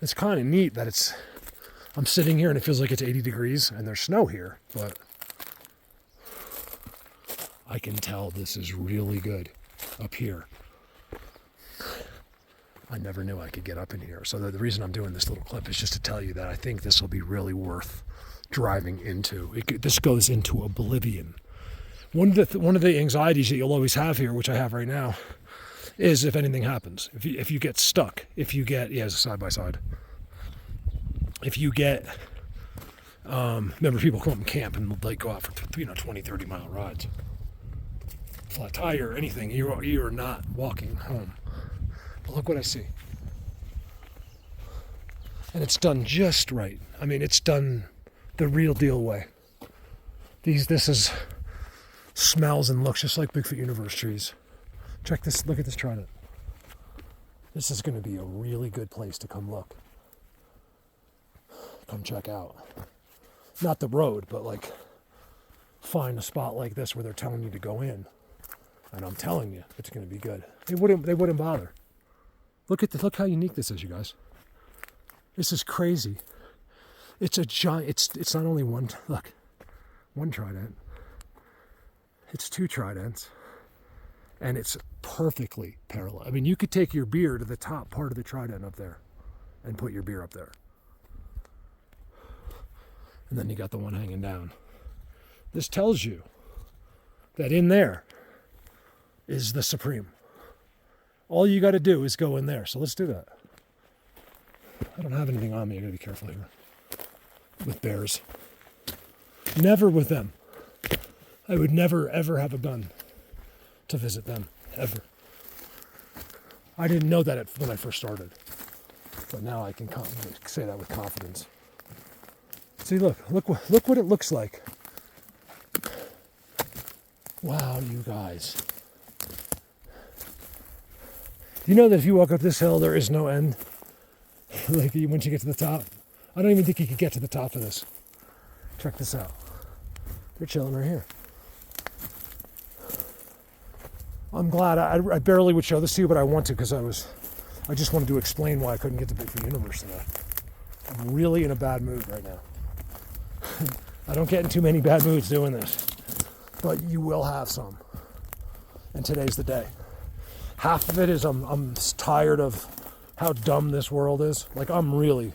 It's kind of neat that I'm sitting here and it feels like it's 80 degrees and there's snow here, but I can tell this is really good up here. I never knew I could get up in here. So the reason I'm doing this little clip is just to tell you that I think this will be really worth driving into. This goes into oblivion. One of the anxieties that you'll always have here, which I have right now, is if anything happens. If you get stuck, it's a side by side. If you get, remember people come up and camp and like go out for 20, 30 mile rides. Flat tire, anything, you are not walking home. But look what I see. And it's done just right. I mean, it's done the real deal way. This smells and looks just like Bigfoot universe trees. Check this, look at this trident. This is going to be a really good place to come look. Come check out. Not the road, but like find a spot like this where they're telling you to go in. And I'm telling you, it's going to be good. They wouldn't bother. Look how unique this is, you guys. This is crazy. It's a giant, it's not only one trident. It's 2 tridents. And it's perfectly parallel. I mean, you could take your beer to the top part of the trident up there and put your beer up there. And then you got the one hanging down. This tells you that in there is the Supreme. All you got to do is go in there. So let's do that. I don't have anything on me. I got to be careful here. With bears. Never with them. I would never, ever have a gun to visit them. Ever. I didn't know that when I first started. But now I can say that with confidence. See, look what it looks like. Wow, you guys. You know that if you walk up this hill, there is no end? Like once you get to the top. I don't even think you could get to the top of this. Check this out. They're chilling right here. I'm glad. I barely would show this to you, but I want to because I just wanted to explain why I couldn't get to Bigfoot Universe today. I'm really in a bad mood right now. I don't get in too many bad moods doing this, but you will have some. And today's the day. Half of it is I'm tired of how dumb this world is. Like I'm really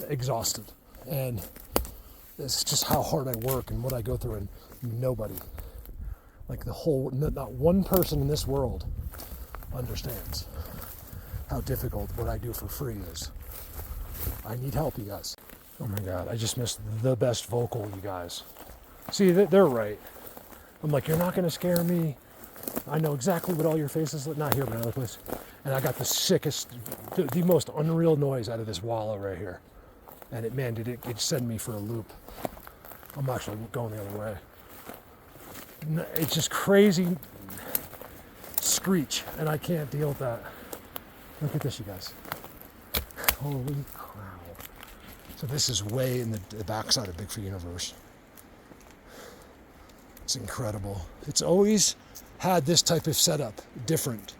exhausted, and it's just how hard I work and what I go through, and nobody, like not one person in this world understands how difficult what I do for free is. I need help, you guys. Oh my God, I just missed the best vocal, you guys. See, they're right. I'm like, you're not gonna scare me. I know exactly what all your faces look, not here, but another place. And I got the sickest, the most unreal noise out of this wallow right here. And it sent me for a loop. I'm actually going the other way. It's just crazy screech, and I can't deal with that. Look at this, you guys. Holy cow. So this is way in the backside of Bigfoot Universe. It's incredible. It's always had this type of setup, different.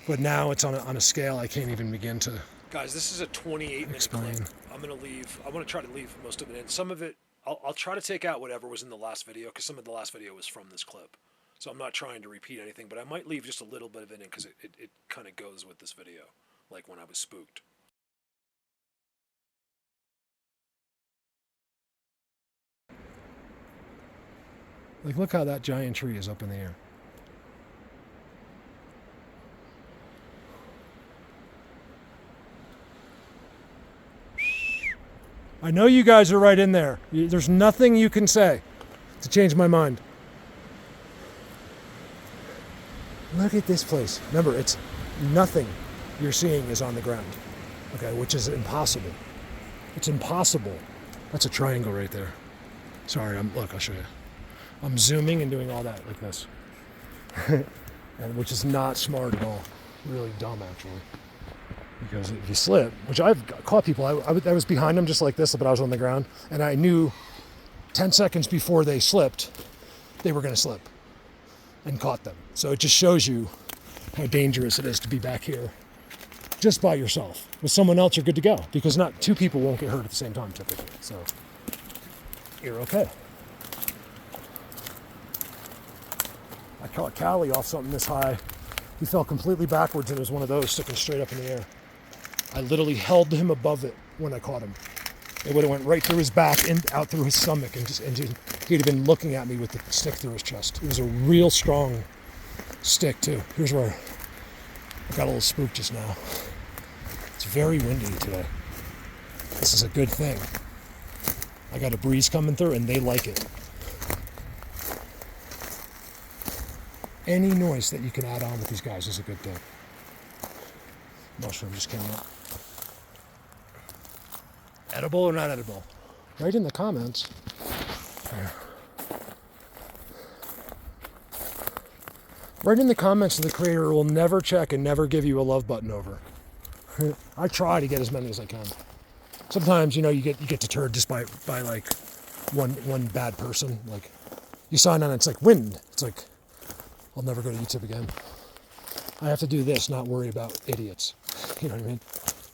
But now it's on a scale I can't even begin to Guys, this is a 28-minute clip. I'm going to leave. I want to try to leave most of it in. Some of it, I'll try to take out whatever was in the last video, because some of the last video was from this clip. So I'm not trying to repeat anything, but I might leave just a little bit of it in, because it kind of goes with this video, like when I was spooked. Like, look how that giant tree is up in the air. I know you guys are right in there. There's nothing you can say to change my mind. Look at this place. Remember, it's nothing you're seeing is on the ground. Okay, which is impossible. It's impossible. That's a triangle right there. Sorry, look, I'll show you. I'm zooming and doing all that like this. And which is not smart at all. Really dumb, actually. Because if you slip, which I've caught people, I was behind them just like this, but I was on the ground, and I knew 10 seconds before they slipped, they were going to slip, and caught them. So it just shows you how dangerous it is to be back here just by yourself. With someone else, you're good to go, because not two people won't get hurt at the same time typically. So you're okay. I caught Callie off something this high. He fell completely backwards, and it was one of those sticking straight up in the air. I literally held him above it when I caught him. It would have went right through his back and out through his stomach, and he'd have been looking at me with the stick through his chest. It was a real strong stick too. Here's where I got a little spooked just now. It's very windy today. This is a good thing. I got a breeze coming through, and they like it. Any noise that you can add on with these guys is a good thing. Mushroom just came up. Edible or not edible? Right in the comments. Right in the comments, the creator will never check and never give you a love button over. I try to get as many as I can. Sometimes, you get deterred just by like one bad person. Like you sign on, it's like wind. It's like I'll never go to YouTube again. I have to do this, not worry about idiots. You know what I mean?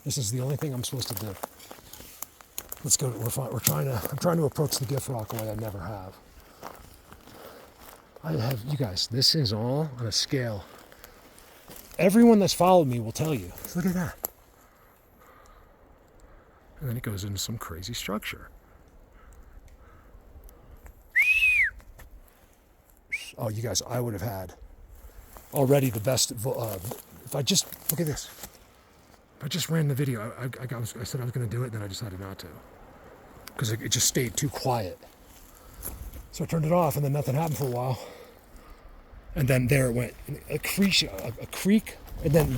This is the only thing I'm supposed to do. Let's go. I'm trying to approach the gift rock the way I never have. You guys, this is all on a scale. Everyone that's followed me will tell you. Look at that. And then it goes into some crazy structure. Oh, you guys, I would have had already the best. If I just, look at this. If I just ran the video, I said I was going to do it, then I decided not to. Because it just stayed too quiet. So I turned it off, and then nothing happened for a while. And then there it went. A creak, and then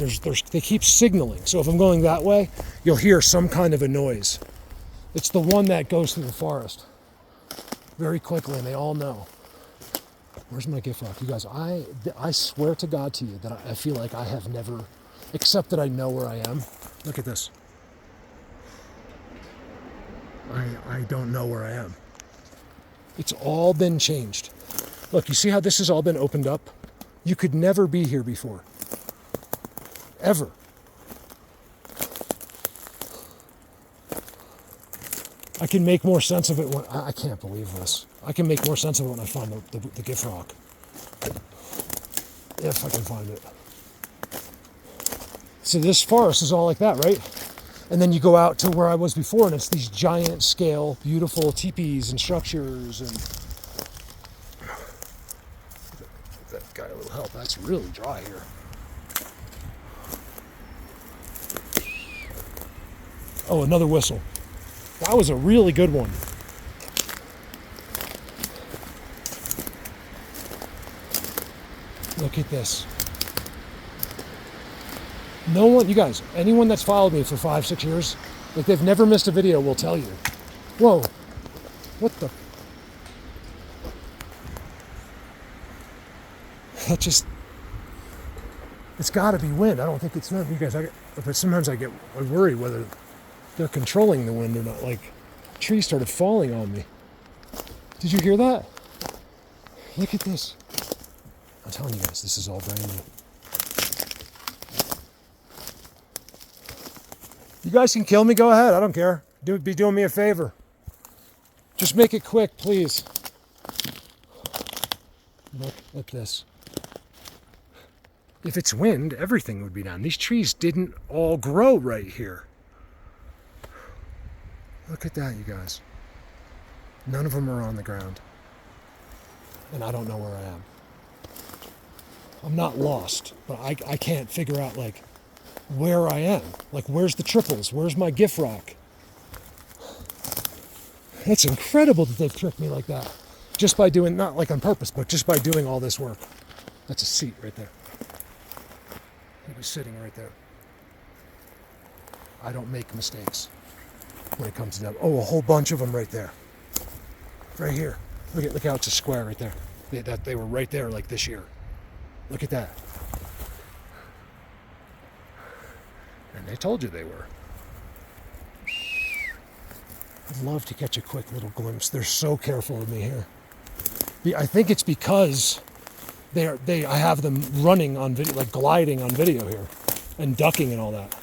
they keep signaling. So if I'm going that way, you'll hear some kind of a noise. It's the one that goes through the forest very quickly, and they all know. Where's my gift rock? You guys, I swear to God to you that I feel like I have never, except that I know where I am. Look at this. I don't know where I am. It's all been changed. Look, you see how this has all been opened up? You could never be here before. Ever. I can make more sense of it when, I can't believe this. I can make more sense of it when I find the gift rock. If I can find it. So this forest is all like that, right? And then you go out to where I was before, and it's these giant scale, beautiful teepees and structures. And give that guy a little help. That's really dry here. Oh, another whistle. That was a really good one. Look at this. No one, you guys, anyone that's followed me for 5-6 years, like they've never missed a video, will tell you. Whoa, what the? That just, it's gotta be wind. I don't think it's not, you guys, but sometimes I worry whether they're controlling the wind or not. Like, trees started falling on me. Did you hear that? Look at this. I'm telling you guys, this is all brand new. You guys can kill me, go ahead, I don't care. Be doing me a favor. Just make it quick, please. Look at this. If it's wind, everything would be down. These trees didn't all grow right here. Look at that, you guys. None of them are on the ground. And I don't know where I am. I'm not lost, but I can't figure out, like, where I am. Like, where's the triples? Where's my gift rock? It's incredible that they've tricked me like that. Just by doing, not like on purpose, but just by doing all this work. That's a seat right there. He was sitting right there. I don't make mistakes when it comes to them. Oh, a whole bunch of them right there. Right here. Look how it's a square right there. They were right there like this year. Look at that. And they told you they were. I'd love to catch a quick little glimpse. They're so careful with me here. I think it's because I have them running on video, like gliding on video here, and ducking and all that.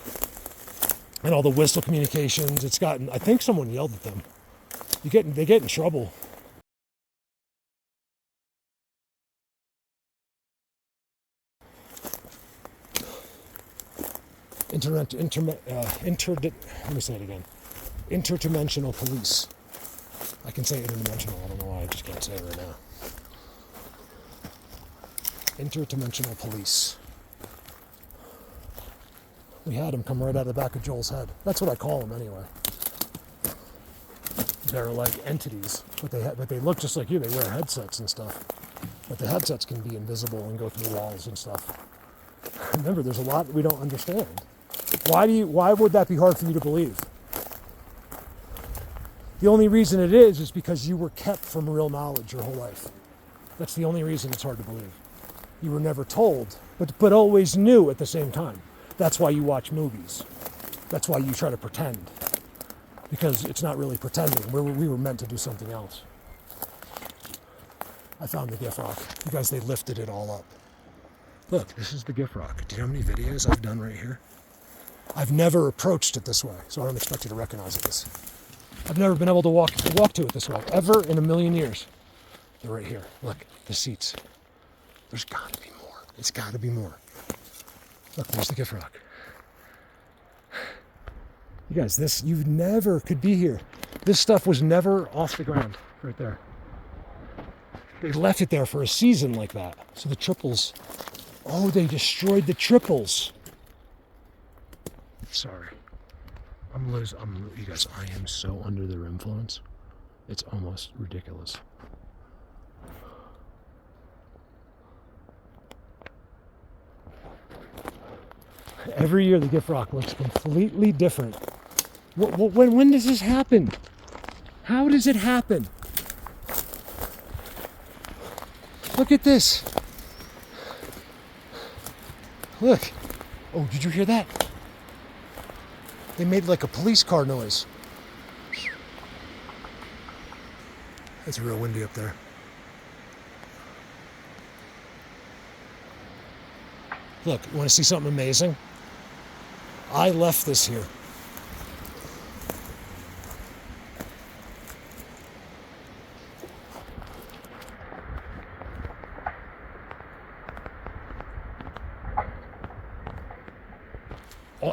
and all the whistle communications. It's gotten, I think someone yelled at them. They get in trouble. Let me say it again. Interdimensional police. I can say interdimensional. I don't know why I just can't say it right now. Interdimensional police. We had them come right out of the back of Joel's head. That's what I call them anyway. They're like entities, but they look just like you. They wear headsets and stuff. But the headsets can be invisible and go through walls and stuff. Remember, there's a lot that we don't understand. Why would that be hard for you to believe? The only reason it is because you were kept from real knowledge your whole life. That's the only reason it's hard to believe. You were never told, but always knew at the same time. That's why you watch movies. That's why you try to pretend. Because it's not really pretending. We were meant to do something else. I found the gift rock. You guys, they lifted it all up. Look, this is the gift rock. Do you know how many videos I've done right here? I've never approached it this way, so I don't expect you to recognize this. I've never been able to walk to it this way, ever in a million years. They're right here. Look, the seats. There's got to be more. It's got to be more. Look, there's the gift rock. You guys, you never could be here. This stuff was never off the ground, right there. They left it there for a season like that. So the triples, they destroyed the triples. Sorry. You guys, I am so under their influence. It's almost ridiculous. Every year the gift rock looks completely different. When does this happen? How does it happen? Look at this. Look. Oh, did you hear that? They made like a police car noise. It's real windy up there. Look, you want to see something amazing? I left this here.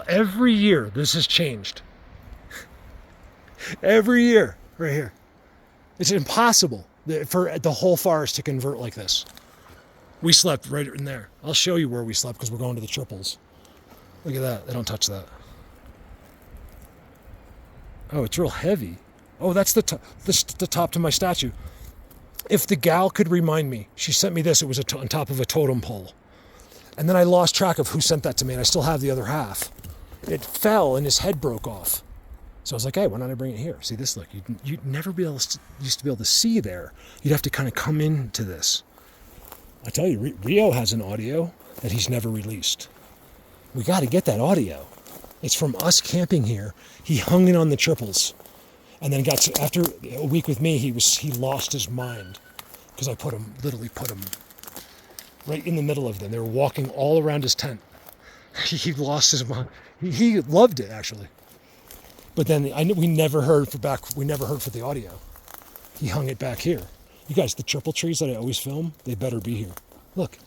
Every year this has changed. Every year, right here. It's impossible for the whole forest to convert like this. We slept right in there. I'll show you where we slept because we're going to the triples. Look at that. They don't touch that. Oh, it's real heavy. Oh, that's the top to my statue. If the gal could remind me, she sent me this. It was on top of a totem pole. And then I lost track of who sent that to me, and I still have the other half. It fell and his head broke off. So I was like, hey, why don't I bring it here? See this, look, you'd never used to be able to see there. You'd have to kind of come into this. I tell you, Rio has an audio that he's never released. We got to get that audio. It's from us camping here. He hung in on the triples. And then after a week with me, he lost his mind. Because I literally put him right in the middle of them. They were walking all around his tent. He lost his mind. He loved it, actually. But then we never heard for the audio. He hung it back here. You guys, the triple trees that I always film, they better be here. Look,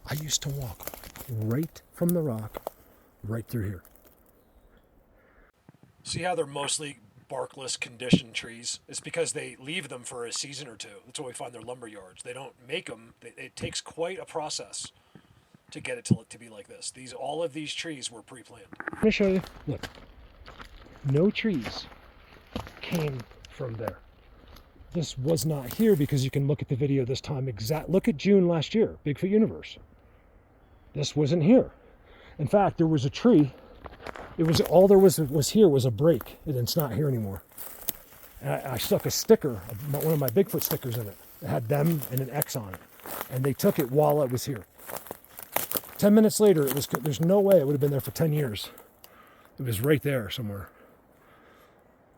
I used to walk right from the rock, right through here. See how they're mostly barkless conditioned trees? It's because they leave them for a season or two. That's why we find their lumber yards. They don't make them. It takes quite a process to get it to be like this. All of these trees were pre-planned. Let me show you. Look, no trees came from there. This was not here because you can look at the video this time look at June last year, Bigfoot Universe. This wasn't here. In fact, there was a tree. It was all there was here was a break, and it's not here anymore. And I stuck a sticker, one of my Bigfoot stickers in it. It had them and an X on it. And they took it while it was here. 10 minutes later, there's no way it would have been there for 10 years. It was right there somewhere.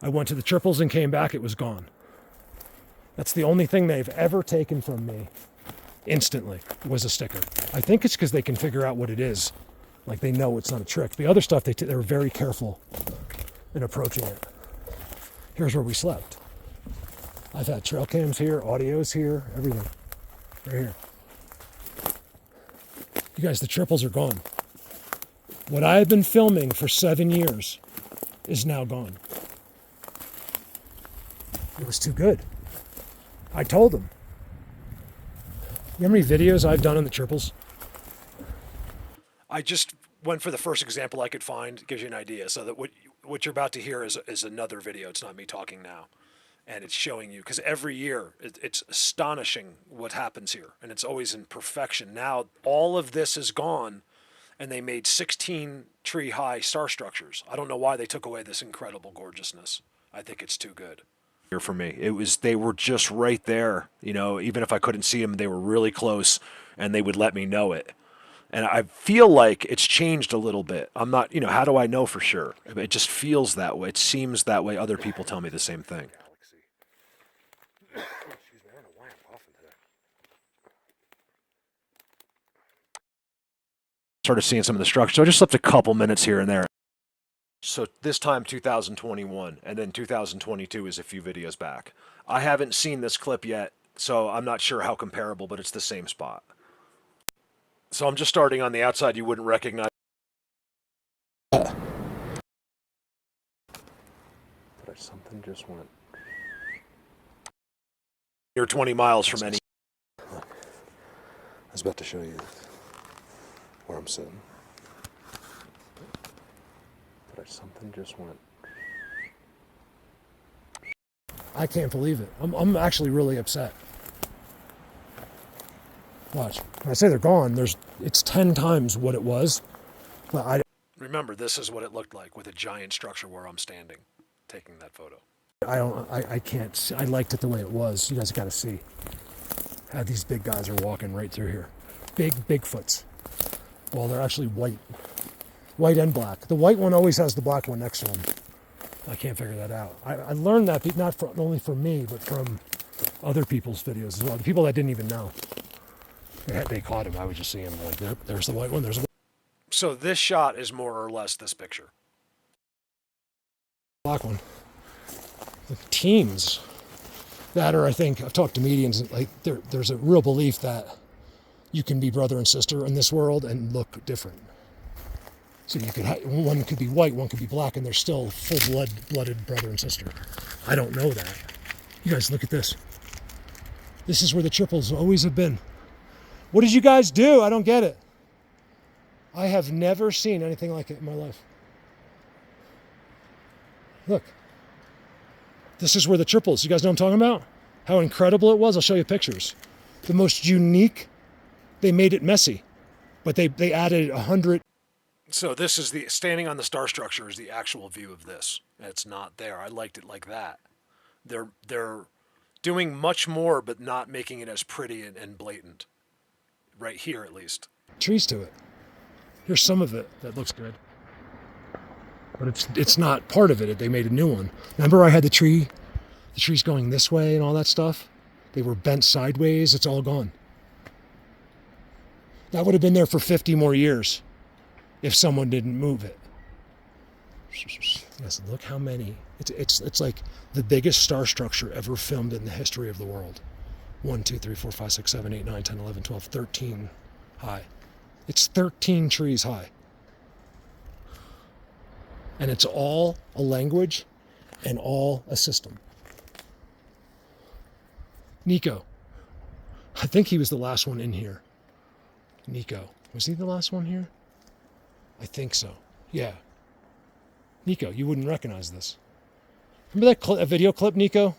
I went to the triples and came back, it was gone. That's the only thing they've ever taken from me instantly was a sticker. I think it's because they can figure out what it is. Like they know it's not a trick. The other stuff, they were very careful and approaching it. Here's where we slept. I've had trail cams here, audios here, everything. Right here. You guys, the triples are gone. What I have been filming for 7 years is now gone. It was too good. I told them. You know how many videos I've done on the triples? I just went for the first example I could find. Gives you an idea. So that what you're about to hear is another video. It's not me talking now. And it's showing you, because every year it's astonishing what happens here. And it's always in perfection. Now all of this is gone, and they made 16 tree high star structures. I don't know why they took away this incredible gorgeousness. I think it's too good. Here for me, they were just right there. You know, even if I couldn't see them, they were really close, and they would let me know it. And I feel like it's changed a little bit. I'm not, how do I know for sure? It just feels that way. It seems that way. Other people tell me the same thing. Excuse me, I don't know why I'm coughing today. Started seeing some of the structures. So I just slept a couple minutes here and there. So this time 2021, and then 2022 is a few videos back. I haven't seen this clip yet, so I'm not sure how comparable, but it's the same spot. So I'm just starting on the outside. You wouldn't recognize. But something just went. You're 20 miles from any. I was about to show you where I'm sitting. But something just went. I can't believe it. I'm actually really upset. Watch. When I say they're gone, it's 10 times what it was. But remember, this is what it looked like with a giant structure where I'm standing, taking that photo. I can't see. I liked it the way it was. You guys got to see how these big guys are walking right through here. Bigfoots. Well, they're actually white. White and black. The white one always has the black one next to him. I can't figure that out. I learned that not only from me, but from other people's videos as well. The people that didn't even know. They caught him. I would just see him like, there's the white one. There's a. So this shot is more or less this picture. Black one. The teams that are, I think, I've talked to mediums, like there's a real belief that you can be brother and sister in this world and look different. So you could one could be white, one could be black, and they're still full-blooded brother and sister. I don't know that. You guys, look at this. This is where the triples always have been. What did you guys do? I don't get it. I have never seen anything like it in my life. Look. This is where the triples, you guys know what I'm talking about? How incredible it was? I'll show you pictures. The most unique, they made it messy, but they added 100. So this is the, standing on the star structure is the actual view of this. It's not there. I liked it like that. They're doing much more, but not making it as pretty and blatant. Right here, at least. Trees to it. Here's some of it that looks good. But it's not part of it. They made a new one. Remember I had the trees going this way and all that stuff? They were bent sideways. It's all gone. That would have been there for 50 more years if someone didn't move it. Yes, look how many. It's like the biggest star structure ever filmed in the history of the world. 1, 2, 3, 4, 5, 6, 7, 8, 9, 10, 11, 12, 13 high. It's 13 trees high. And it's all a language and all a system. Nico. I think he was the last one in here. Nico. Was he the last one here? I think so. Yeah. Nico, you wouldn't recognize this. Remember that video clip, Nico?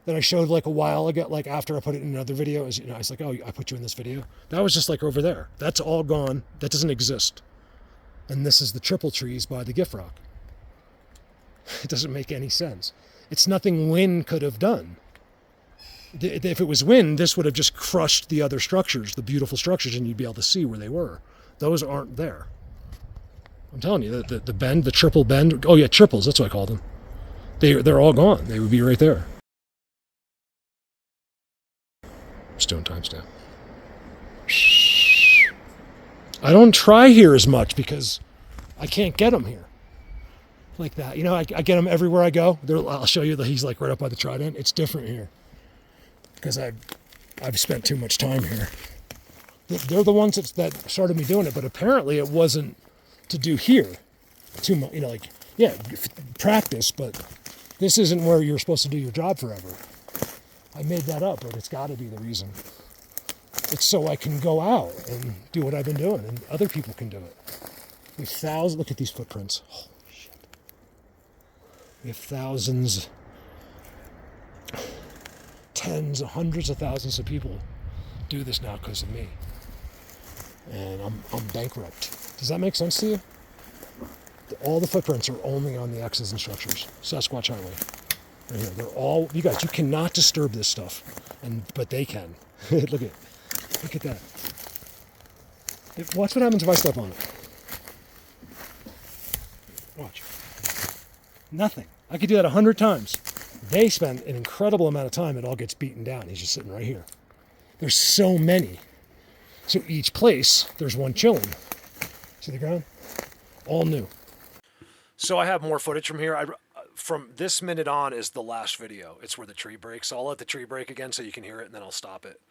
That I showed like a while ago, like after I put it in another video. I was like, oh, I put you in this video. That was just like over there. That's all gone. That doesn't exist. And this is the triple trees by the gift rock. It doesn't make any sense. It's nothing wind could have done. If it was wind, this would have just crushed the other structures, the beautiful structures, and you'd be able to see where they were. Those aren't there. I'm telling you, the bend, the triple bend. Oh yeah, triples, that's what I call them. They're all gone. They would be right there. Just doing timestamp. I don't try here as much because I can't get them here. like that. You know, I get them everywhere I go. I'll show you that he's like right up by the trident. It's different here because I've spent too much time here. They're the ones that started me doing it, but apparently it wasn't to do here too much. You know, like, yeah, practice, but this isn't where you're supposed to do your job forever. I made that up, but it's got to be the reason. It's so I can go out and do what I've been doing, and other people can do it. We have thousands. Look at these footprints. Holy shit. We have thousands, tens, hundreds of thousands of people do this now because of me. And I'm bankrupt. Does that make sense to you? All the footprints are only on the X's and structures. Sasquatch Highway. Right here. They're all, you guys, you cannot disturb this stuff. But they can. Look at that. Watch what happens if I step on it. Watch. Nothing. I could do that 100 times. They spend an incredible amount of time. It all gets beaten down. He's just sitting right here. There's so many. So each place, there's one chilling. See the ground? All new. So I have more footage from here. From this minute on is the last video. It's where the tree breaks. So I'll let the tree break again so you can hear it, and then I'll stop it.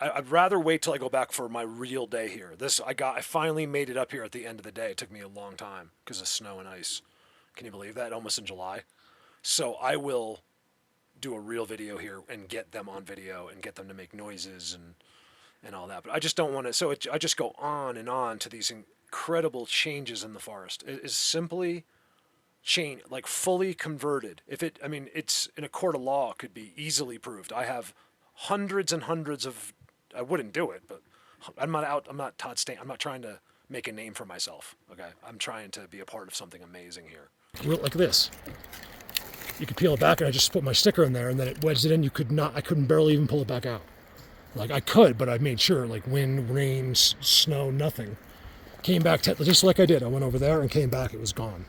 I'd rather wait till I go back for my real day here. I finally made it up here at the end of the day. It took me a long time because of snow and ice. Can you believe that? Almost in July. So I will do a real video here and get them on video and get them to make noises and all that. But I just don't want to. So I just go on and on to these incredible changes in the forest. It is simply like fully converted. It's in a court of law, could be easily proved. I have hundreds and hundreds of. I wouldn't do it, but I'm not Todd Stain. I'm not trying to make a name for myself. Okay, I'm trying to be a part of something amazing here. Like this. You could peel it back, and I just put my sticker in there, and then it wedged it in. I couldn't barely even pull it back out. Like I could, but I made sure. Like wind, rain, snow, nothing. Came back just like I did. I went over there and came back. It was gone.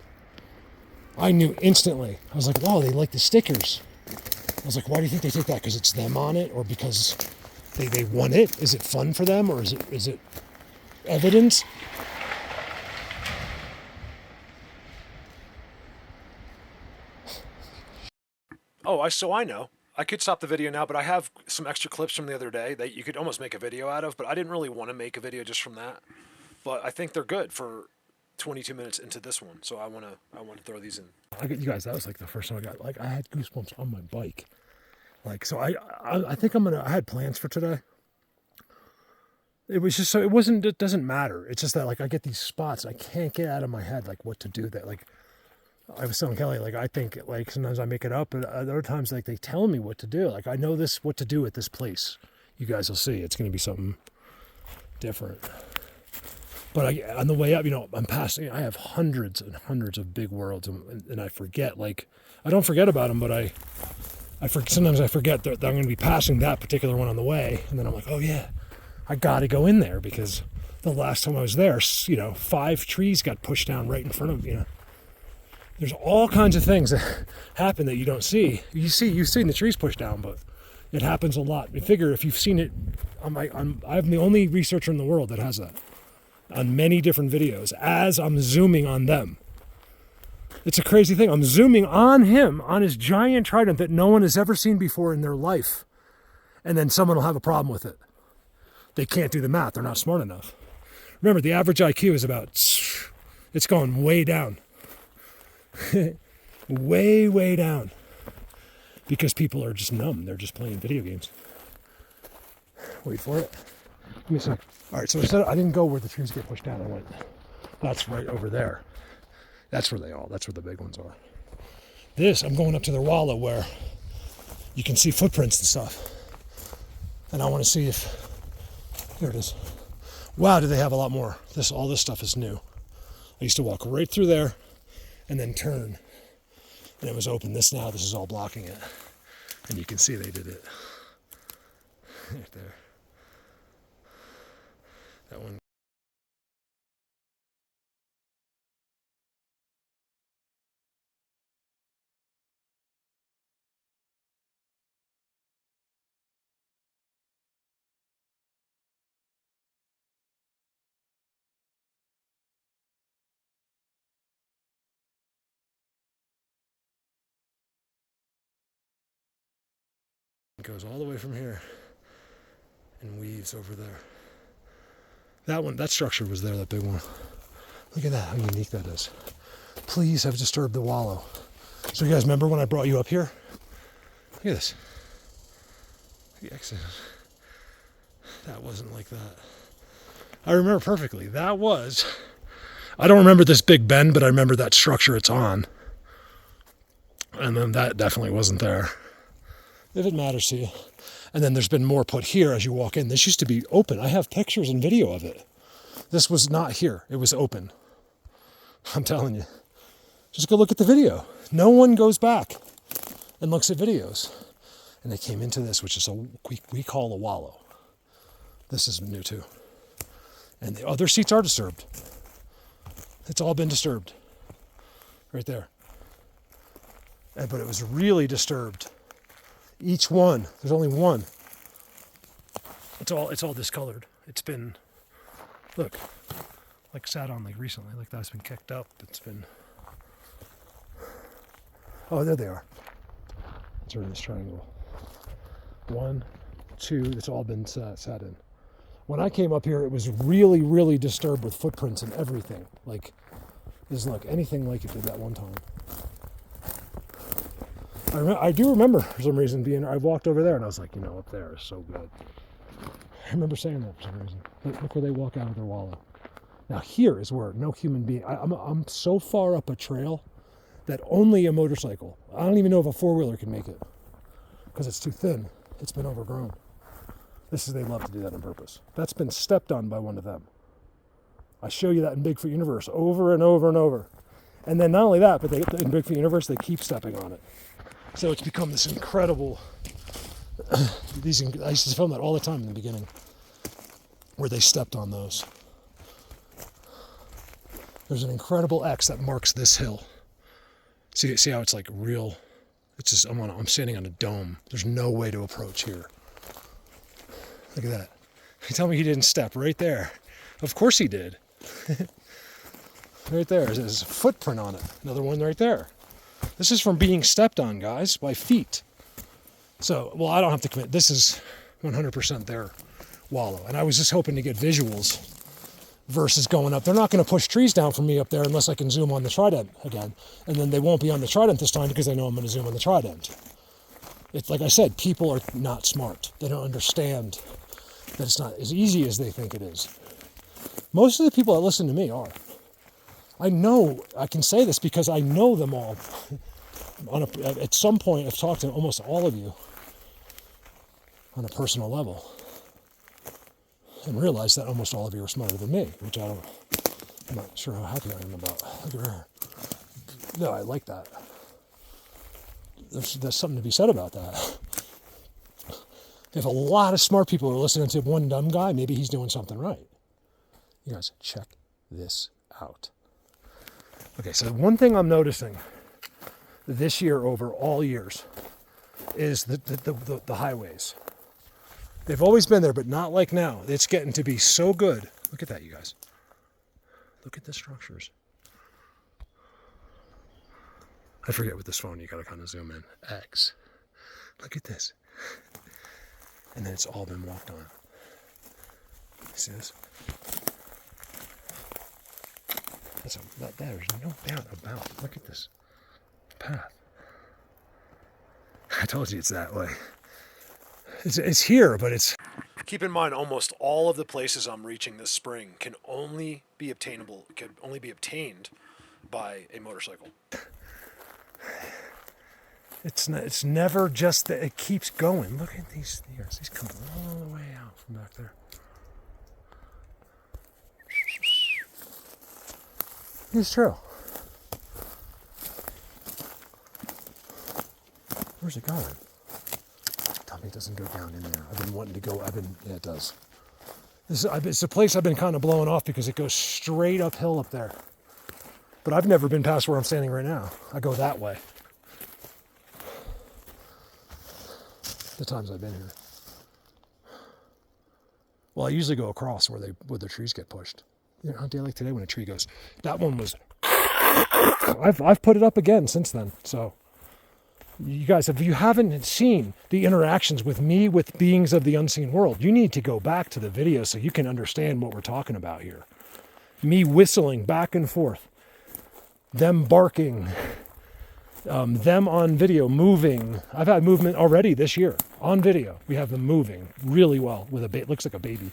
I knew instantly. I was like, wow, they like the stickers. I was like, why do you think they take that? Because it's them on it, or because they want it? Is it fun for them, or is it evidence? Oh, so I know. I could stop the video now, but I have some extra clips from the other day that you could almost make a video out of, but I didn't really want to make a video just from that. But I think they're good for 22 minutes into this one, so I want to throw these in. You guys, that was like the first time I had goosebumps on my bike. Like, so I think I had plans for today. It was just it doesn't matter. It's just that like I get these spots, I can't get out of my head like what to do that. Like I was telling Kelly, like I think like sometimes I make it up, but other times like they tell me what to do. Like I know what to do at this place. You guys will see. It's going to be something different. But on the way up, I'm passing. I have hundreds and hundreds of big worlds, and I forget. Like I don't forget about them, but sometimes I forget that I'm going to be passing that particular one on the way, and then I'm like, oh yeah, I got to go in there because the last time I was there, 5 trees got pushed down right in front of me. There's all kinds of things that happen that you don't see. You've seen the trees pushed down, but it happens a lot. You figure if you've seen it, I'm the only researcher in the world that has that on many different videos as I'm zooming on them. It's a crazy thing. I'm zooming on him, on his giant trident that no one has ever seen before in their life. And then someone will have a problem with it. They can't do the math. They're not smart enough. Remember, the average IQ is it's going way down. way, way down. Because people are just numb. They're just playing video games. Wait for it. Give me a sec. All right, so I didn't go where the trees get pushed down. I went, that's right over there. That's where the big ones are. I'm going up to the Wallow where you can see footprints and stuff. And I want to see if, here it is. Wow, do they have a lot more. All this stuff is new. I used to walk right through there and then turn. And it was open. This is all blocking it. And you can see they did it. Right there. That one. It goes all the way from here and weaves over there. That structure was there, that big one. Look at that, how unique that is. Please have disturbed the wallow. So you guys remember when I brought you up here? Look at this. The exit. That wasn't like that. I remember perfectly. That was, I don't remember this big bend, but I remember that structure it's on. And then that definitely wasn't there. If it matters to you. And then there's been more put here as you walk in. This used to be open. I have pictures and video of it. This was not here. It was open. I'm telling you. Just go look at the video. No one goes back and looks at videos. And they came into this, which is we call a wallow. This is new too. And the other seats are disturbed. It's all been disturbed. Right there. But it was really disturbed. Each one, there's only one. It's all discolored. It's been, look, like sat on like recently, like that's been kicked up. It's been, oh, there they are. It's in this triangle. 1, 2, it's all been sat in. When I came up here, it was really, really disturbed with footprints and everything. Like, doesn't look anything like it did that one time. I do remember, for some reason, I walked over there and I was like, up there is so good. I remember saying that for some reason. Look where they walk out of their wallow. Now here is where no human being, I'm so far up a trail that only a motorcycle, I don't even know if a four-wheeler can make it because it's too thin. It's been overgrown. They love to do that on purpose. That's been stepped on by one of them. I show you that in Bigfoot Universe over and over and over. And then not only that, but in Bigfoot Universe, they keep stepping on it. So it's become this incredible, I used to film that all the time in the beginning, where they stepped on those. There's an incredible X that marks this hill. See how it's like real, it's just, I'm standing on a dome. There's no way to approach here. Look at that. You tell me he didn't step right there. Of course he did. Right there, there's a footprint on it. Another one right there. This is from being stepped on, guys, by feet. So, well, I don't have to commit. This is 100% their wallow. And I was just hoping to get visuals versus going up. They're not going to push trees down for me up there unless I can zoom on the trident again. And then they won't be on the trident this time because they know I'm going to zoom on the trident. It's like I said, people are not smart. They don't understand that it's not as easy as they think it is. Most of the people that listen to me are. I know, I can say this because I know them all. At some point, I've talked to almost all of you on a personal level and realized that almost all of you are smarter than me, which I'm not sure how happy I am about. Look at her. No, I like that. There's something to be said about that. If a lot of smart people are listening to one dumb guy, maybe he's doing something right. You guys, check this out. Okay, so one thing I'm noticing this year over all years is the highways. They've always been there, but not like now. It's getting to be so good. Look at that, you guys. Look at the structures. I forget with this phone, you gotta kind of zoom in. X. Look at this. And then it's all been walked on. You see this? There's no doubt about it. Look at this path. I told you it's that way. It's here, but it's... Keep in mind, almost all of the places I'm reaching this spring can only be obtained by a motorcycle. It's never just that it keeps going. Look at these steers. These come all the way out from back there. It's true. Where's it going? Tell me it doesn't go down in there. I've been wanting to go. Yeah, it does. It's a place I've been kind of blowing off because it goes straight uphill up there. But I've never been past where I'm standing right now. I go that way. The times I've been here. Well, I usually go across where the trees get pushed. You know, a day like today when a tree goes, that one was, I've put it up again since then, so You guys, if you haven't seen the interactions with me with beings of the unseen world, you need to go back to the video so you can understand what we're talking about here. Me whistling back and forth, them barking, them on video moving. I've had movement already this year on video. We have them moving really well with looks like a baby.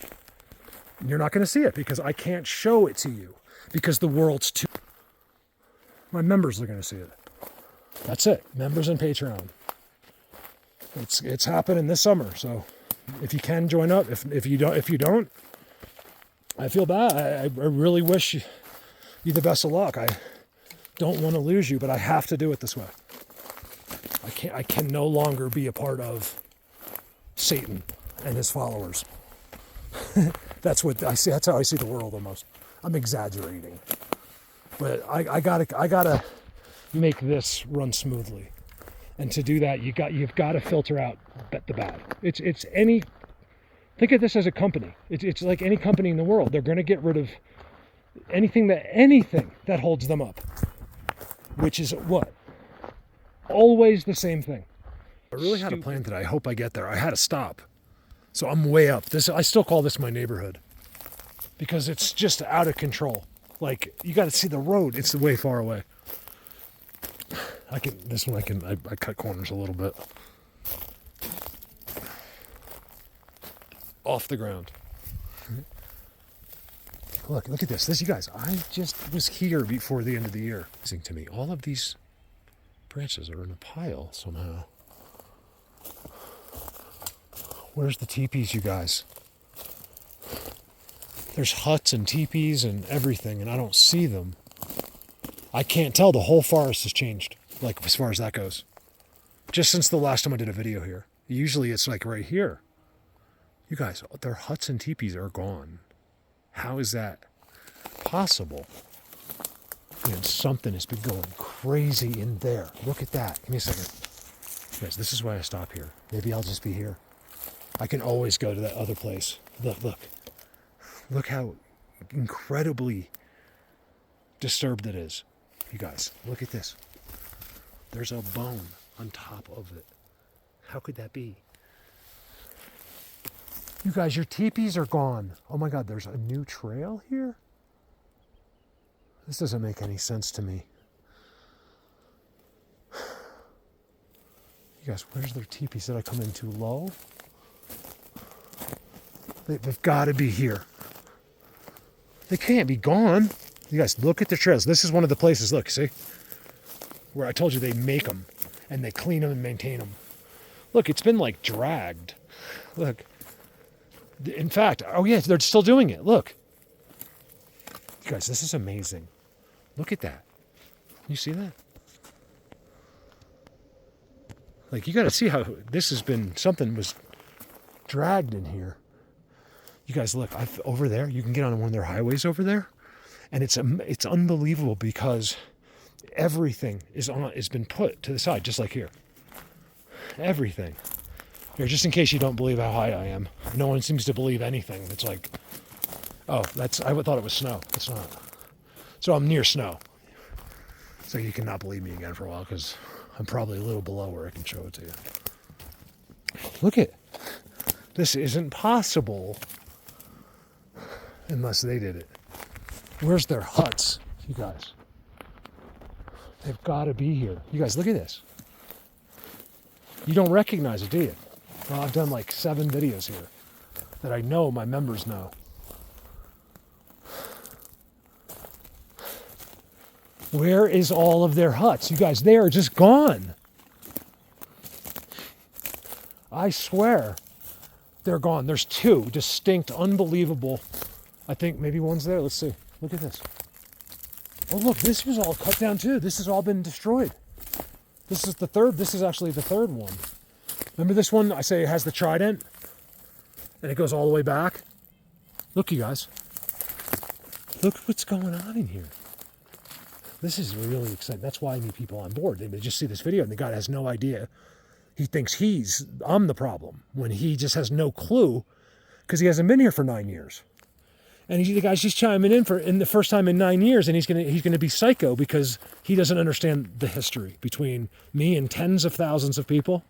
You're not going to see it because I can't show it to you because the world's too. My members are going to see it. That's it. Members and Patreon. It's happening this summer. So if you can join up, if you don't, I feel bad. I really wish you the best of luck. I don't want to lose you, but I have to do it this way. I can no longer be a part of Satan and his followers. That's what I see. That's how I see the world almost. I'm exaggerating, but I gotta make this run smoothly, and to do that, you've got to filter out the bad. It's any. Think of this as a company. It's like any company in the world. They're going to get rid of anything that holds them up, which is what? Always the same thing. I really had a plan today. I hope I get there. I had to stop. So I'm way up. I still call this my neighborhood because it's just out of control. Like, you got to see the road. It's way far away. I cut corners a little bit. Off the ground. Look at this. You guys, I just was here before the end of the year. Listening to me, all of these branches are in a pile somehow. Where's the teepees, you guys? There's huts and teepees and everything, and I don't see them. I can't tell. The whole forest has changed, like, as far as that goes. Just since the last time I did a video here. Usually it's like right here. You guys, their huts and teepees are gone. How is that possible? Man, something has been going crazy in there. Look at that. Give me a second. Guys, this is why I stop here. Maybe I'll just be here. I can always go to that other place. Look how incredibly disturbed it is. You guys, look at this. There's a bone on top of it. How could that be? You guys, your teepees are gone. Oh my God, there's a new trail here? This doesn't make any sense to me. You guys, where's their teepees? Did I come in too low? They've got to be here. They can't be gone. You guys, look at the trails. This is one of the places, look, see? Where I told you they make them, and they clean them and maintain them. Look, it's been like dragged. Look. In fact, oh yeah, they're still doing it. Look. You guys, this is amazing. Look at that. You see that? Like, you got to see how this has been, something was dragged in here. You guys, look, over there, you can get on one of their highways over there, and it's unbelievable because everything has been put to the side, just like here. Everything. Here, just in case you don't believe how high I am. No one seems to believe anything. It's like, oh, I thought it was snow. It's not. So I'm near snow. So you cannot believe me again for a while because I'm probably a little below where I can show it to you. Look at, this isn't possible unless they did it. Where's their huts, you guys? They've got to be here. You guys, look at this. You don't recognize it, do you? Well, I've done like 7 videos here that I know my members know. Where is all of their huts? You guys, they are just gone. I swear they're gone. There's 2 distinct, unbelievable. I think maybe one's there. Let's see. Look at this. Oh, look, this was all cut down too. This has all been destroyed. This is the third. This is actually the third one. Remember this one? I say it has the trident and it goes all the way back. Look, you guys. Look what's going on in here. This is really exciting. That's why I need people on board. They just see this video and the guy has no idea. He thinks I'm the problem when he just has no clue because he hasn't been here for 9 years. And the guy's just chiming in the first time in 9 years, and he's gonna be psycho because he doesn't understand the history between me and tens of thousands of people,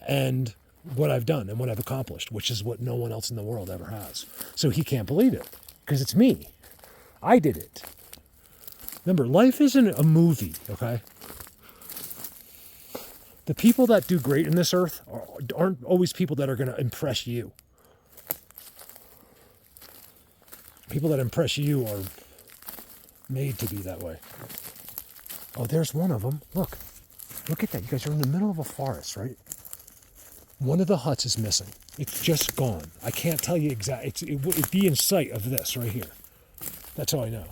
and what I've done and what I've accomplished, which is what no one else in the world ever has. So he can't believe it because it's me. I did it. Remember, life isn't a movie, okay? The people that do great in this earth aren't always people that are going to impress you. People that impress you are made to be that way. Oh, there's one of them. Look at that. You guys are in the middle of a forest, right? One of the huts is missing. It's just gone. I can't tell you exactly. It'd be in sight of this right here. That's all I know.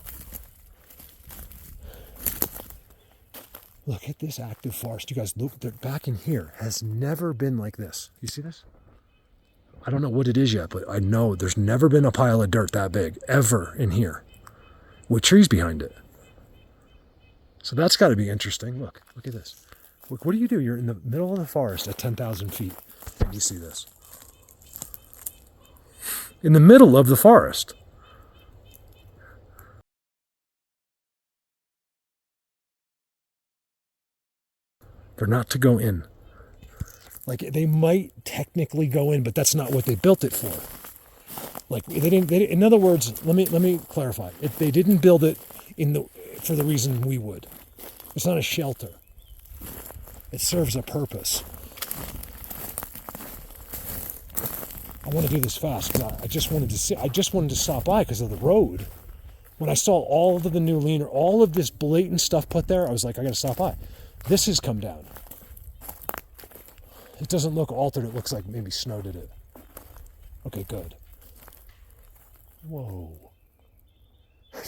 Look at this active forest. You guys look, back in here has never been like this. You see this? I don't know what it is yet, but I know there's never been a pile of dirt that big ever in here with trees behind it. So that's got to be interesting. Look at this. Look, what do? You're in the middle of the forest at 10,000 feet, and you see this. In the middle of the forest. They're not to go in. Like, they might technically go in, but that's not what they built it for. Like, they didn't in other words, let me clarify. They didn't build it for the reason we would. It's not a shelter. It serves a purpose. I want to do this fast because I just wanted to stop by because of the road. When I saw all of the new leaner, all of this blatant stuff put there, I was like, I got to stop by. This has come down. It doesn't look altered. It looks like maybe snow did it. Okay, good. Whoa.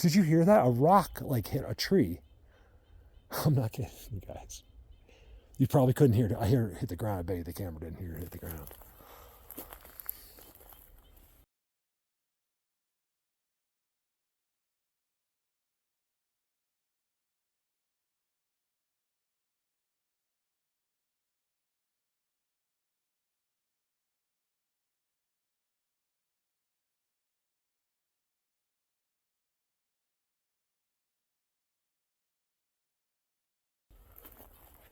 Did you hear that? A rock like hit a tree. I'm not kidding you guys. You probably couldn't hear it. I hear it hit the ground. I bet you the camera didn't hear it hit the ground.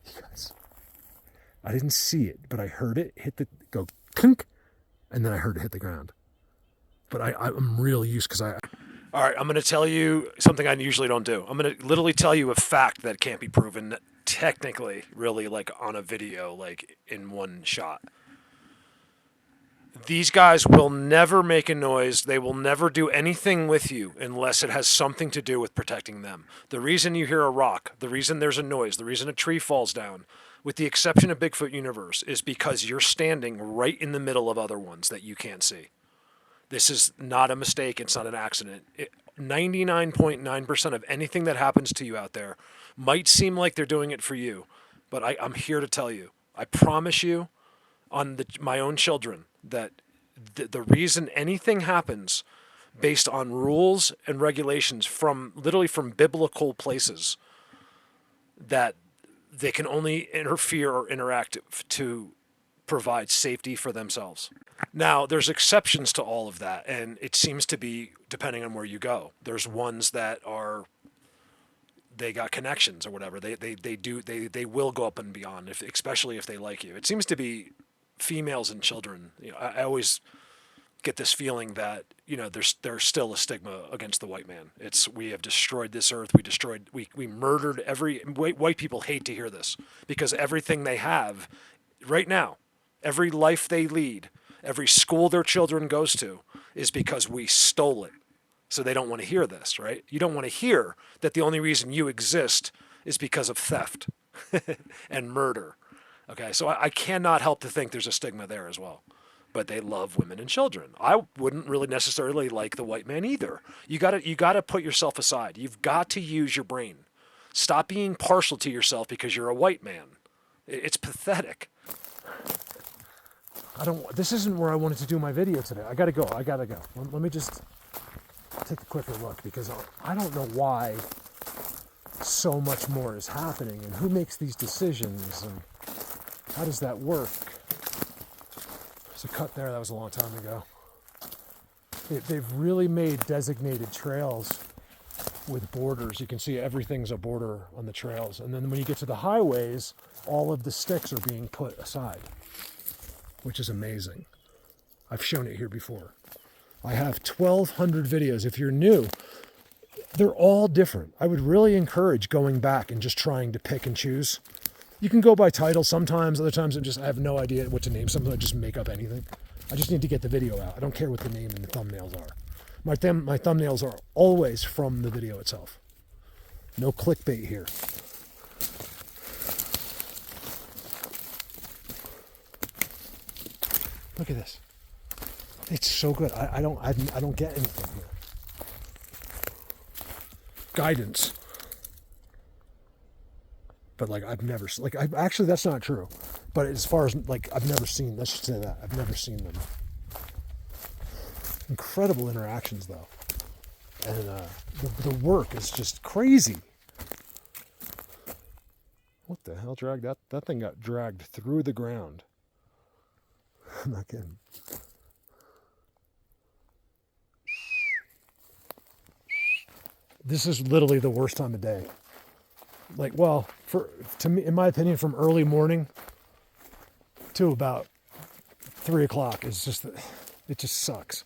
You guys, I didn't see it, but I heard it go clunk, and then I heard it hit the ground. But I'm real used because All right, I'm going to tell you something I usually don't do. I'm going to literally tell you a fact that can't be proven technically, really, like on a video, like in one shot. These guys will never make a noise. They will never do anything with you unless it has something to do with protecting them. The reason you hear a rock, the reason there's a noise, the reason a tree falls down, with the exception of Bigfoot Universe, is because you're standing right in the middle of other ones that you can't see. This is not a mistake. It's not an accident. 99.9% of anything that happens to you out there might seem like they're doing it for you, but I'm here to tell you. I promise you on my own children that the reason anything happens based on rules and regulations literally from biblical places, that they can only interfere or interact to provide safety for themselves. Now, there's exceptions to all of that, and it seems to be depending on where you go. There's ones that they got connections or whatever. They will go up and beyond, especially if they like you. It seems to be females and children. I always get this feeling that there's still a stigma against the white man. We have destroyed this earth. We murdered white people hate to hear this because everything they have right now, every life they lead, every school their children goes to, is because we stole it. So they don't want to hear this, right? You don't want to hear that the only reason you exist is because of theft and murder. Okay, so I cannot help to think there's a stigma there as well. But they love women and children. I wouldn't really necessarily like the white man either. You gotta put yourself aside. You've got to use your brain. Stop being partial to yourself because you're a white man. It's pathetic. This isn't where I wanted to do my video today. I gotta go. Let me just take a quicker look because I don't know why so much more is happening and who makes these decisions and how does that work? There's a cut there. That was a long time ago. They've really made designated trails with borders. You can see everything's a border on the trails. And then when you get to the highways, all of the sticks are being put aside, which is amazing. I've shown it here before. I have 1,200 videos. If you're new, they're all different. I would really encourage going back and just trying to pick and choose. You can go by title sometimes, other times I have no idea what to name. Sometimes I just make up anything. I just need to get the video out. I don't care what the name and the thumbnails are. My thumbnails are always from the video itself. No clickbait here. Look at this. It's so good. I don't get anything here. Guidance. But like actually that's not true. But as far as like I've never seen, let's just say that. I've never seen them. Incredible interactions though. And the work is just crazy. What the hell dragged that? That thing got dragged through the ground. I'm not kidding. This is literally the worst time of day. Like, well, to me, in my opinion, from early morning to about 3 o'clock is just, it just sucks.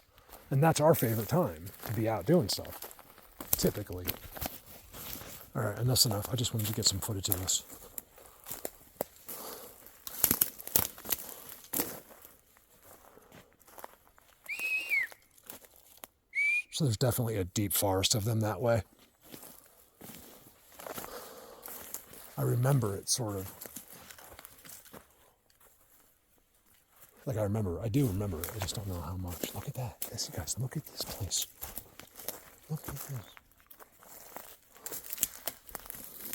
And that's our favorite time to be out doing stuff, typically. All right, enough's enough. I just wanted to get some footage of this. So there's definitely a deep forest of them that way. I remember it sort of. Like I do remember it. I just don't know how much. Look at that. This, you guys, look at this place. Look at this.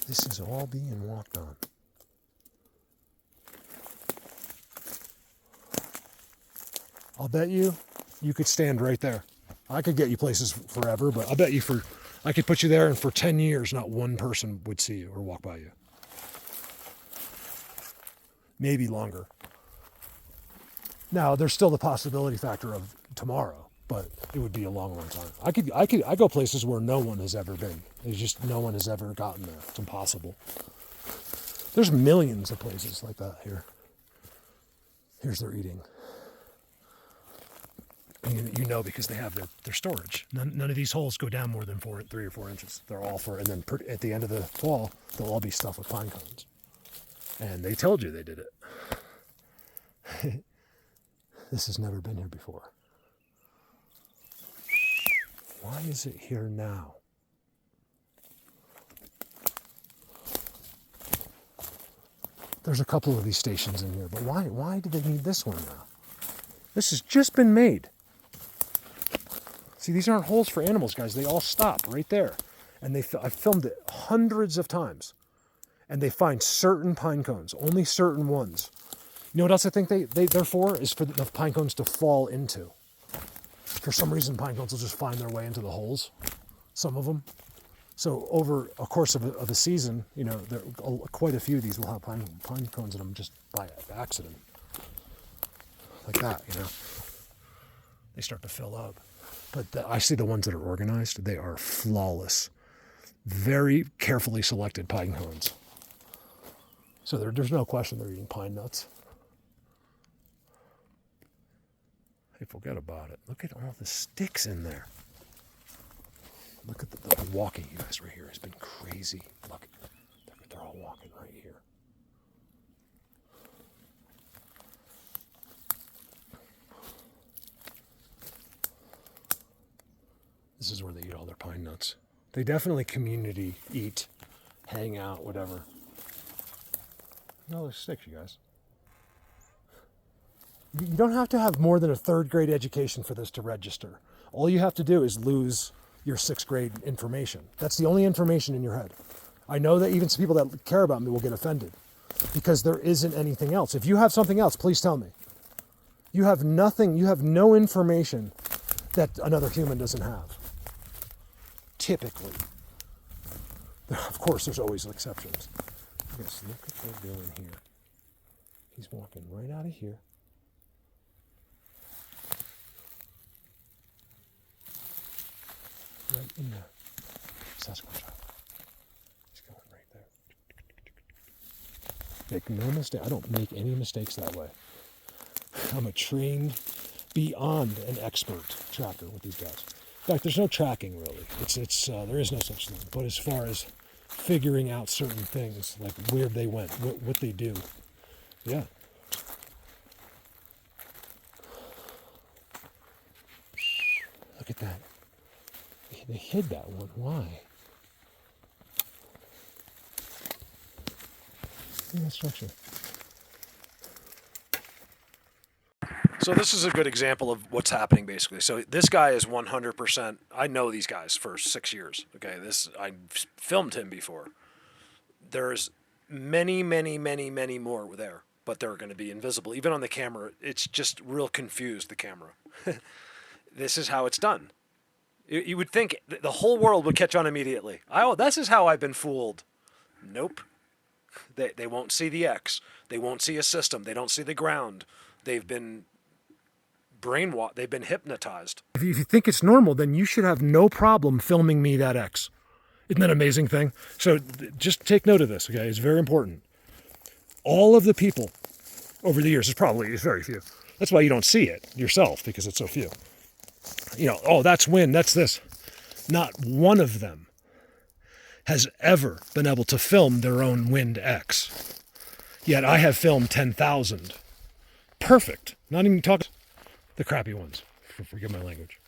This is all being walked on. I'll bet you could stand right there. I could get you places forever, but I'll bet you I could put you there and for 10 years, not one person would see you or walk by you. Maybe longer. Now, there's still the possibility factor of tomorrow, but it would be a long, long time. I go places where no one has ever been. There's just no one has ever gotten there. It's impossible. There's millions of places like that here. Here's their eating. And you know because they have their storage. None of these holes go down more than 3 or 4 inches. They're all and then at the end of the fall, they'll all be stuffed with pine cones. And they told you they did it. This has never been here before. Why is it here now? There's a couple of these stations in here, but why do they need this one now? This has just been made. See, these aren't holes for animals, guys. They all stop right there. And I've filmed it hundreds of times. And they find certain pine cones, only certain ones. You know what else I think they're for? Is for the pine cones to fall into. For some reason, pine cones will just find their way into the holes. Some of them. So over a course of a season, you know, quite a few of these will have pine cones in them just by accident. Like that, you know. They start to fill up. But I see the ones that are organized. They are flawless. Very carefully selected pine cones. So there's no question they're eating pine nuts. Hey, forget about it. Look at all the sticks in there. Look at the walking, you guys, right here has been crazy. Look, they're all walking right here. This is where they eat all their pine nuts. They definitely community eat, hang out, whatever. No, there's sticks, you guys. You don't have to have more than a 3rd grade education for this to register. All you have to do is lose your 6th grade information. That's the only information in your head. I know that even some people that care about me will get offended because there isn't anything else. If you have something else, please tell me. You have nothing, you have no information that another human doesn't have. Typically. Of course, there's always exceptions. Yes, look at what they're doing here. He's walking right out of here. right in there. Sasquatch. He's going right there. Make no mistake. I don't make any mistakes that way. I'm a trained, beyond an expert tracker with these guys. In fact, there's no tracking really. There is no such thing. But as far as figuring out certain things, like where they went, what they do, yeah. Look at that. They hid that one. Why? Look at that structure. So this is a good example of what's happening basically. So this guy is 100%. I know these guys for 6 years. Okay, I filmed him before. There's many more there, but they're going to be invisible. Even on the camera, it's just real confused, the camera. This is how it's done. You would think the whole world would catch on immediately. Oh, this is how I've been fooled. Nope. They won't see the X. They won't see a system. They don't see the ground. They've been brainwashed. They've been hypnotized. If you think it's normal, then you should have no problem filming me that X. Isn't that an amazing thing? So just take note of this, okay? It's very important. All of the people over the years, it's very few. That's why you don't see it yourself, because it's so few. You know, oh, that's wind, that's this. Not one of them has ever been able to film their own wind X. Yet I have filmed 10,000. Perfect. Not even talking the crappy ones. Forgive my language.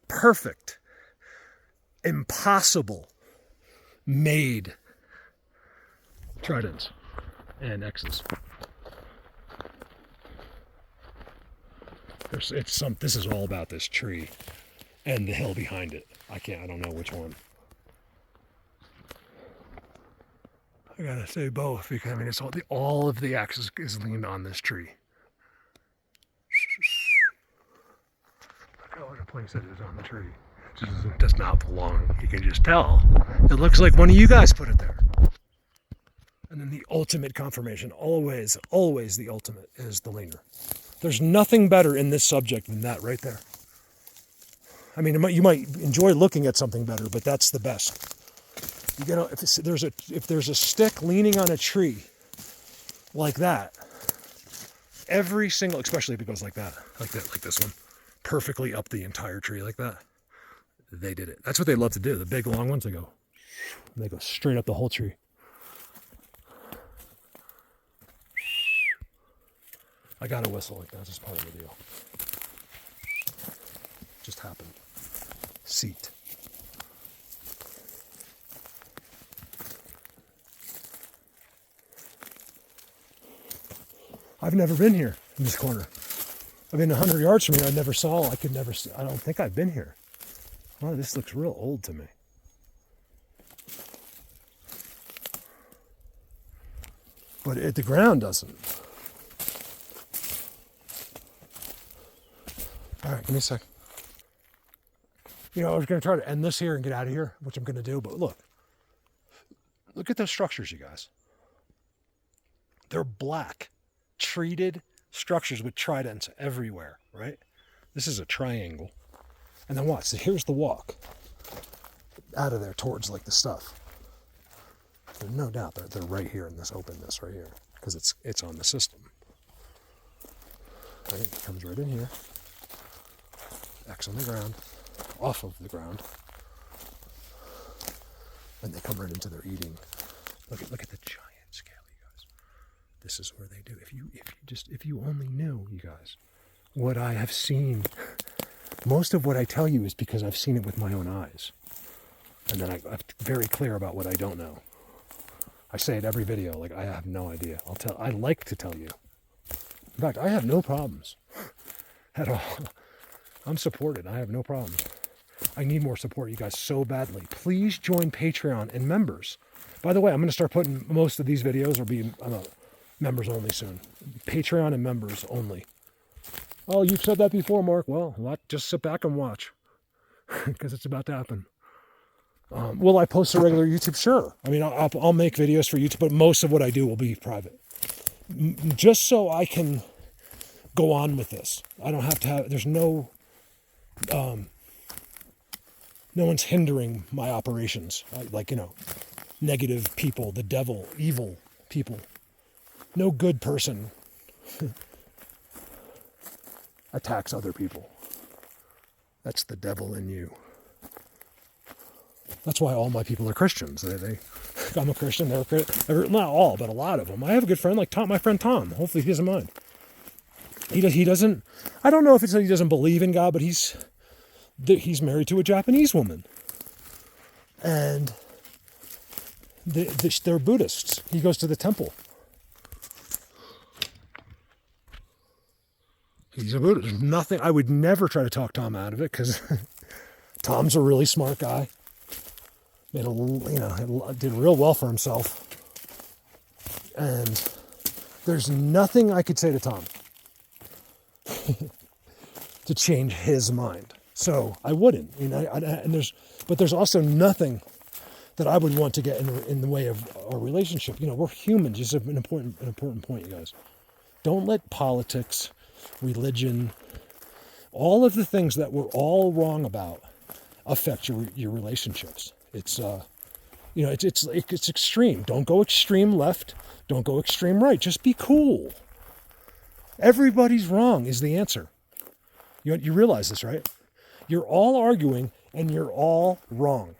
Perfect. Impossible. Made tridents and X's. This is all about this tree and the hill behind it. I don't know which one. I gotta say both, because I mean, it's all of the axis is leaned on this tree. Look how other place it is on the tree. It does not belong. You can just tell. It looks like one of you guys put it there. And then the ultimate confirmation, always the ultimate, is the leaner. There's nothing better in this subject than that right there. I mean, you might enjoy looking at something better, but that's the best. You know, if there's a stick leaning on a tree like that, every single, especially if it goes like that, like this one, perfectly up the entire tree like that, they did it. That's what they love to do. The big long ones, they go straight up the whole tree. I got a whistle like that. That's just part of the deal. Just happened. Seat. I've never been here in this corner. I mean, 100 yards from here, I don't think I've been here. Wow, this looks real old to me. But the ground doesn't. All right, give me a sec. You know, I was going to try to end this here and get out of here, which I'm going to do, but look at those structures, you guys. They're black, treated structures with tridents everywhere, right? This is a triangle. And then watch, so here's the walk out of there towards like the stuff. There's no doubt they're right here in this openness right here, because it's on the system. Right? It comes right in here. X on the ground, off of the ground, and they come right into their eating. Look at the giant scale, you guys. This is where they do. If you only knew, you guys, what I have seen. Most of what I tell you is because I've seen it with my own eyes, and then I'm very clear about what I don't know. I say it every video, like I have no idea. I like to tell you. In fact, I have no problems at all. I'm supported. I have no problems. I need more support, you guys, so badly. Please join Patreon and members. By the way, I'm going to start putting most of these videos will be members only soon. Patreon and members only. Oh, you've said that before, Mark. Well, just sit back and watch, because it's about to happen. Will I post a regular YouTube? Sure. I mean, I'll make videos for YouTube, but most of what I do will be private. just so I can go on with this. I don't have to have, there's no one's hindering my operations. Like, negative people, the devil, evil people. No good person attacks other people. That's the devil in you. That's why all my people are Christians. I'm a Christian. Not all, but a lot of them. I have a good friend like Tom, my friend Tom. Hopefully he doesn't mind. He doesn't. I don't know if it's that he doesn't believe in God, but he's married to a Japanese woman, and they're Buddhists. He goes to the temple. He's a Buddhist. There's nothing. I would never try to talk Tom out of it because Tom's a really smart guy. Did real well for himself, and there's nothing I could say to Tom to change his mind. So I wouldn't. But there's also nothing that I would want to get in the way of our relationship. We're humans. This is an important point, you guys. Don't let politics, religion, all of the things that we're all wrong about affect your relationships. It's it's extreme. Don't go extreme left. Don't go extreme right. Just be cool. Everybody's wrong is the answer. You realize this, right? You're all arguing and you're all wrong.